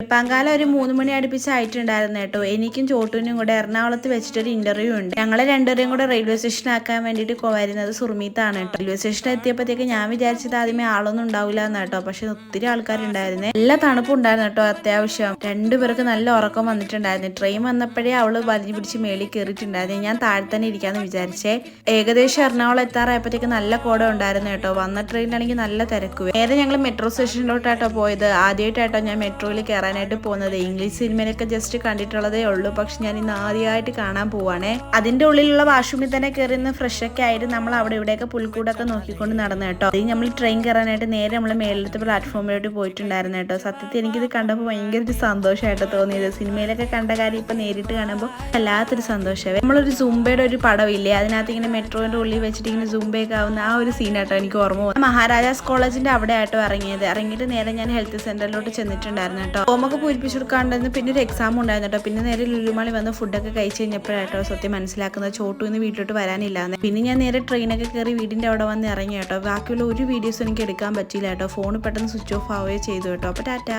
വെളുപ്പാങ്കാലം ഒരു 3 മണി അടുപ്പിച്ചായിട്ടുണ്ടായിരുന്നു കേട്ടോ. എനിക്കും ചോട്ടുവിനും കൂടെ എറണാകുളത്ത് വെച്ചിട്ടൊരു ഇന്റർവ്യൂ ഉണ്ട്. ഞങ്ങളെ രണ്ടുപേരെയും കൂടെ റെയിൽവേ സ്റ്റേഷൻ ആക്കാൻ വേണ്ടിയിട്ട് വരുന്നത് സുർമീത്താണ് കേട്ടോ. റെയിൽവേ സ്റ്റേഷനിൽ എത്തിയപ്പോഴത്തേക്ക് ഞാൻ വിചാരിച്ചത് ആദ്യമേ ആളൊന്നും ഉണ്ടാവില്ല എന്ന് കേട്ടോ. പക്ഷെ ഒത്തിരി ആൾക്കാരുണ്ടായിരുന്നേ. എല്ലാ തണുപ്പും ഉണ്ടായിരുന്നു കേട്ടോ. അത്യാവശ്യം രണ്ടുപേർക്ക് നല്ല ഉറക്കം വന്നിട്ടുണ്ടായിരുന്നു. ട്രെയിൻ വന്നപ്പോഴേ അവള് വലിഞ്ഞു പിടിച്ച് മേളിൽ കയറിയിട്ടുണ്ടായിരുന്നു. ഞാൻ താഴെ തന്നെ ഇരിക്കാന്ന് വിചാരിച്ചേ. ഏകദേശം എറണാകുളം എത്താറായപ്പോഴത്തേക്ക് നല്ല കോട ഉണ്ടായിരുന്നു കേട്ടോ. വന്ന ട്രെയിനിലാണെങ്കിൽ നല്ല തിരക്കുവേ. നേരെ ഞങ്ങൾ മെട്രോ സ്റ്റേഷനിലോട്ടാട്ടോ പോയത്. ആദ്യമായിട്ടാട്ടോ ഞാൻ മെട്രോയിൽ കയറാനായിട്ട് പോകുന്നത്. ഇംഗ്ലീഷ് സിനിമയിലൊക്കെ ജസ്റ്റ് കണ്ടിട്ടുള്ളതേ ഉള്ളൂ. പക്ഷെ ഞാൻ ഇന്ന് ആദ്യമായിട്ട് കാണാൻ പോവാണേ. അതിന്റെ ഉള്ളിലുള്ള വാഷ്റൂമിൽ തന്നെ കയറി ഫ്രഷ് ഒക്കെ ആയിട്ട് നമ്മൾ അവിടെ ഇവിടെയൊക്കെ പുൽക്കൂടൊക്കെ നോക്കിക്കൊണ്ട് നടന്നു കേട്ടോ. അത് നമ്മൾ ട്രെയിൻ കയറാനായിട്ട് നേരെ നമ്മൾ മേളിലത്തെ പ്ലാറ്റ്ഫോമിലോട്ട് പോയിട്ടുണ്ടായിരുന്നു കേട്ടോ. സത്യത്തിൽ എനിക്കിത് കണ്ടപ്പോൾ ഭയങ്കര ഒരു സന്തോഷമായിട്ട് തോന്നിയത്. സിനിമയിലൊക്കെ കണ്ട കാര്യം ഇപ്പൊ നേരിട്ട് കാണുമ്പോൾ വല്ലാത്തൊരു സന്തോഷമേ. നമ്മളൊരു സുംബയുടെ ഒരു പടമില്ലേ, അതിനകത്ത് ഇങ്ങനെ മെട്രോന്റെ ഉള്ളിൽ വെച്ചിട്ട് ഇങ്ങനെ സുംബയൊക്കെ ആവുന്ന ആ ഒരു സീനാട്ടോ എനിക്ക് ഓർമ്മ പോകുന്നത്. മഹാരാജാസ് കോളേജിന്റെ അവിടെ ആയിട്ടോ ഇറങ്ങിയിട്ട് നേരെ ഞാൻ ഹെൽത്ത് സെന്ററിലോട്ട് ചെന്നിട്ടുണ്ടായിരുന്നു കേട്ടോ. ഹോമൊക്കെ പൂരിപ്പിച്ചു കൊടുക്കാണ്ടായിരുന്നു. പിന്നെ ഒരു എക്സാം ഉണ്ടായിരുന്നു കേട്ടോ. പിന്നെ നേരെ ലുലുമാളി വന്ന് ഫുഡൊക്കെ കഴിച്ച് കഴിഞ്ഞപ്പോഴായിട്ടോ സത്യം മനസ്സിലാക്കുന്നത് ചോട്ടു ഇന്ന് വീട്ടിലോട്ട് വരാനില്ലാന്ന്. പിന്നെ ഞാൻ നേരെ ട്രെയിനൊക്കെ കയറി വീടിന്റെ അവിടെ വന്ന് ഇറങ്ങി കേട്ടോ. ബാക്കിയുള്ള ഒരു വീഡിയോസ് എനിക്ക് എടുക്കാൻ പറ്റിയില്ല കേട്ടോ. ഫോൺ പെട്ടെന്ന് സ്വിച്ച് ഓഫ് ആവുകയോ ചെയ്തു കേട്ടോ. അപ്പൊ ടാറ്റാ.